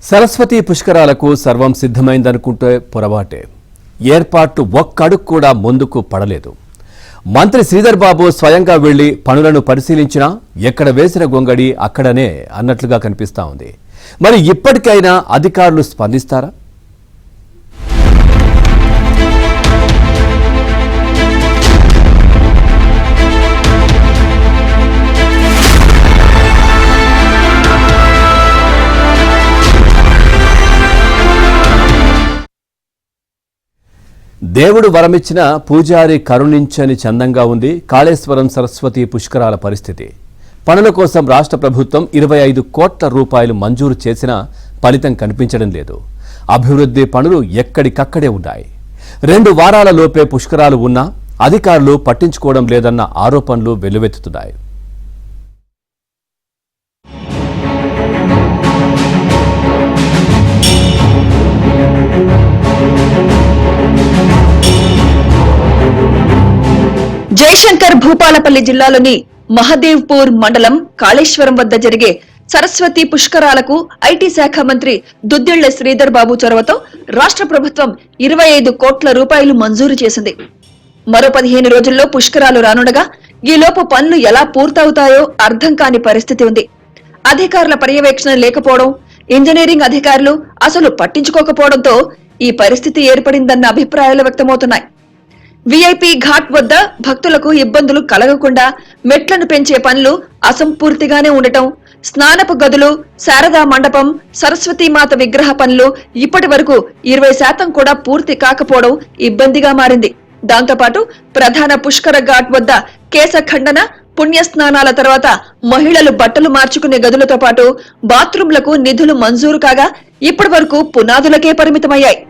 సరస్వతి పుష్కరాలకు సర్వం సిద్ధమైందనుకుంటే పొరపాటే. ఏర్పాట్లు ఒక్కడుగు కూడా ముందుకు పడలేదు. మంత్రి శ్రీధర్ బాబు స్వయంగా వెళ్లి పనులను పరిశీలించినా ఎక్కడ వేసిన గొంగడి అక్కడనే అన్నట్లుగా కనిపిస్తా ఉంది. మరి ఇప్పటికైనా అధికారులు స్పందిస్తారా? దేవుడు వరమిచ్చిన పూజారి కరుణించని చందంగా ఉంది కాళేశ్వరం సరస్వతి పుష్కరాల పరిస్థితి. పనుల కోసం రాష్ట్ర ప్రభుత్వం 25 కోట్ల రూపాయలు మంజూరు చేసినా ఫలితం కనిపించడం లేదు. అభివృద్ధి పనులు ఎక్కడికక్కడే ఉన్నాయి. 2 వారాల లోపే పుష్కరాలు ఉన్నా అధికారులు పట్టించుకోవడం లేదన్న ఆరోపణలు వెల్లువెత్తుతున్నాయి. జయశంకర్ భూపాలపల్లి జిల్లాలోని మహదేవ్పూర్ మండలం కాళేశ్వరం వద్ద జరిగే సరస్వతి పుష్కరాలకు ఐటీ శాఖ మంత్రి దుద్దిళ్ల శ్రీధర్ బాబు చొరవతో రాష్ట్ర ప్రభుత్వం 25 కోట్ల రూపాయలు మంజూరు చేసింది. మరో 15 రోజుల్లో పుష్కరాలు రానుండగా ఈలోపు పనులు ఎలా పూర్తవుతాయో అర్థం కాని పరిస్థితి ఉంది. అధికారుల పర్యవేక్షణ లేకపోవడం, ఇంజనీరింగ్ అధికారులు అసలు పట్టించుకోకపోవడంతో ఈ పరిస్థితి ఏర్పడిందన్న అభిప్రాయాలు వ్యక్తమవుతున్నాయి. వీఐపీ ఘాట్ వద్ద భక్తులకు ఇబ్బందులు కలగకుండా మెట్లను పెంచే పనులు అసంపూర్తిగానే ఉండటం, స్నానపు గదులు, శారదా మండపం, సరస్వతీమాత విగ్రహ పనులు ఇప్పటి వరకు 20% కూడా పూర్తి కాకపోవడం ఇబ్బందిగా మారింది. దాంతోపాటు ప్రధాన పుష్కర ఘాట్ వద్ద కేశ ఖండన, పుణ్యస్నానాల తర్వాత మహిళలు బట్టలు మార్చుకునే గదులతో పాటు బాత్రూంలకు నిధులు మంజూరు కాగా ఇప్పటి వరకు పునాదులకే పరిమితమయ్యాయి.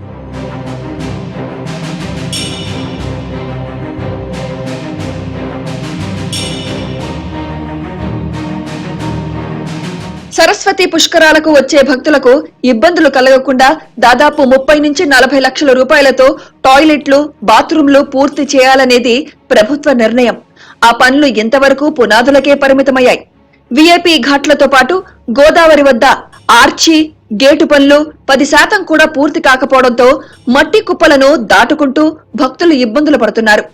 సరస్వతి పుష్కరాలకు వచ్చే భక్తులకు ఇబ్బందులు కలగకుండా దాదాపు 30 నుంచి 40 లక్షల రూపాయలతో టాయిలెట్లు, బాత్రూంలు పూర్తి చేయాలనేది ప్రభుత్వ నిర్ణయం. ఆ పనులు ఇంతవరకు పునాదులకే పరిమితమయ్యాయి. వీఐపీ ఘాట్లతో పాటు గోదావరి వద్ద ఆర్చి, గేటు పనులు 10% కూడా పూర్తి కాకపోవడంతో మట్టి కుప్పలను దాటుకుంటూ భక్తులు ఇబ్బందులు పడుతున్నారు.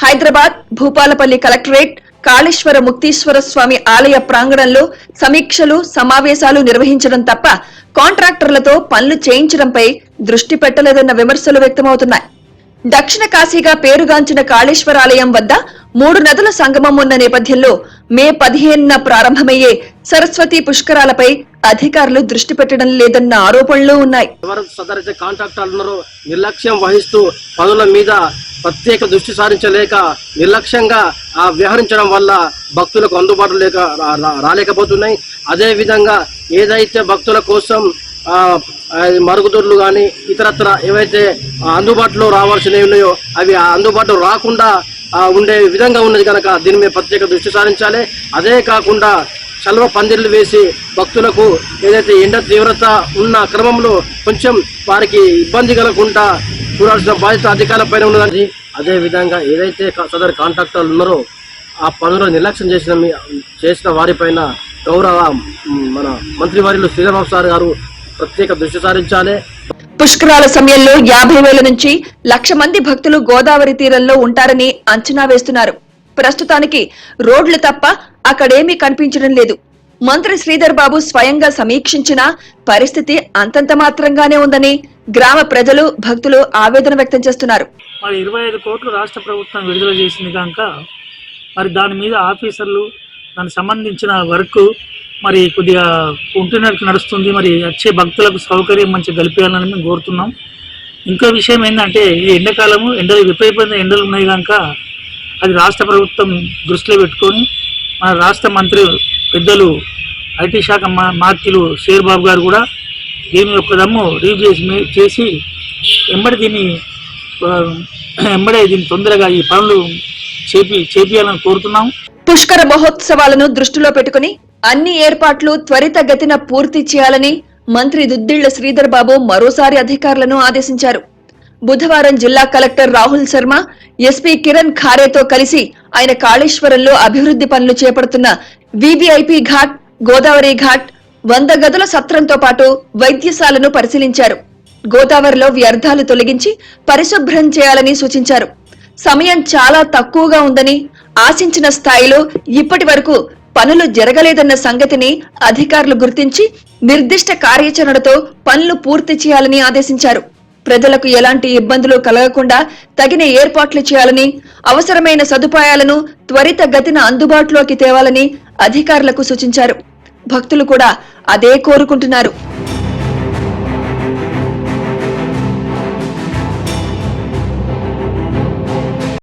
హైదరాబాద్ భూపాలపల్లి కలెక్టరేట్, కాళేశ్వర ముక్తీశ్వర స్వామి ఆలయ ప్రాంగణంలో సమీక్షలు, సమావేశాలు నిర్వహించడం తప్ప కాంట్రాక్టర్లతో పనులు చేయించడంపై దృష్టి పెట్టలేదన్న విమర్శలు వ్యక్తమవుతున్నాయి. దక్షిణ కాశీగా పేరుగాంచిన కాళేశ్వరాలయం వద్ద 3 నదుల సంగమం ఉన్న నేపథ్యంలో మే 15న ప్రారంభమయ్యే సరస్వతి పుష్కరాలపై అధికారులు దృష్టి పెట్టడం లేదన్న ఆరోపణలు ఉన్నాయి. కాంట్రాక్టర్లు నిర్లక్ష్యం వహిస్తూ పనుల మీద ప్రత్యేక దృష్టి సారించలేక నిర్లక్ష్యంగా వ్యవహరించడం వల్ల భక్తులకు అందుబాటులో రాలేకపోతున్నాయి. అదే విధంగా ఏదైతే భక్తుల కోసం మరుగుదొడ్లు కానీ ఇతరత్ర ఏవైతే అందుబాటులో రావాల్సినవి ఉన్నాయో అవి అందుబాటులో రాకుండా ఉండే విధంగా ఉన్నది కనుక దీని మీద ప్రత్యేక దృష్టి సారించాలి. అదే కాకుండా చల్వ పందిర్లు వేసి భక్తులకు ఏదైతే ఎండ తీవ్రత ఉన్న క్రమంలో కొంచెం వారికి ఇబ్బంది కలగకుండా చూడాల్సిన బాధ్యత అధికారులపైన ఉన్నదని, అదే విధంగా ఏదైతే సదరు కాంట్రాక్టర్లు ఉన్నారో ఆ పనులను నిర్లక్ష్యం చేసిన వారిపైన గౌరవ మన మంత్రివర్యులు శ్రీధర్ బాబు సార్ గారు ప్రత్యేక దృష్టి సారించాలి. పుష్కరాల సమయంలో 50,000 నుంచి 1,00,000 మంది భక్తులు గోదావరి తీరంలో ఉంటారని అంచనా వేస్తున్నారు. ప్రస్తుతానికి రోడ్లు తప్ప అక్కడేమీ కనిపించడం లేదు. మంత్రి శ్రీధర్ బాబు స్వయంగా సమీక్షించిన పరిస్థితి అంతంత మాత్రంగానే ఉందని గ్రామ ప్రజలు, భక్తులు ఆవేదన వ్యక్తం చేస్తున్నారు. 25 కోట్లు రాష్ట్ర ప్రభుత్వం విడుదల చేసింది కనుక మరి దాని మీద ఆఫీసర్లు దానికి సంబంధించిన వర్క్ మరి కొద్దిగా ఉంటున్నట్టు నడుస్తుంది. మరి వచ్చే భక్తులకు సౌకర్యం మంచిగా కల్పించాలని మేము కోరుతున్నాం. ఇంకో విషయం ఏంటంటే ఈ ఎండాకాలము విపరీతమైన ఎండలు ఉన్నాయి కనుక అది రాష్ట్ర ప్రభుత్వం దృష్టిలో పెట్టుకొని మన రాష్ట్ర మంత్రి పెద్దలు ఐటీ శాఖ మంత్రులు శ్రీధర్ బాబు గారు కూడా దీని యొక్క దమ్ము రివ్యూ చేసి దీన్ని తొందరగా ఈ పనులు చేపియాలని కోరుతున్నాం. పుష్కర మహోత్సవాలను దృష్టిలో పెట్టుకుని అన్ని ఏర్పాట్లు త్వరితగతిన పూర్తి చేయాలని మంత్రి దుద్దిళ్ల శ్రీధర్ బాబు మరోసారి అధికారులను ఆదేశించారు. బుధవారం జిల్లా కలెక్టర్ రాహుల్ శర్మ, ఎస్పీ కిరణ్ ఖారేతో కలిసి ఆయన కాళేశ్వరంలో అభివృద్ధి పనులు చేపడుతున్న వీవీఐపీ ఘాట్, గోదావరి ఘాట్, 100 గదుల సత్రంతో పాటు వైద్యశాలను పరిశీలించారు. గోదావరిలో వ్యర్థాలు తొలగించి పరిశుభ్రం చేయాలని సూచించారు. సమయం చాలా తక్కువగా ఉందని, ఆశించిన స్థాయిలో ఇప్పటి వరకు పనులు జరగలేదన్న సంగతిని అధికారులు గుర్తించి నిర్దిష్ట కార్యాచరణతో పనులు పూర్తి చేయాలని ఆదేశించారు. ప్రజలకు ఎలాంటి ఇబ్బందులు కలగకుండా తగిన ఏర్పాట్లు చేయాలని, అవసరమైన సదుపాయాలను త్వరితగతిన అందుబాటులోకి తేవాలని అధికారులకు సూచించారు. భక్తులు కూడా అదే కోరుకుంటున్నారు.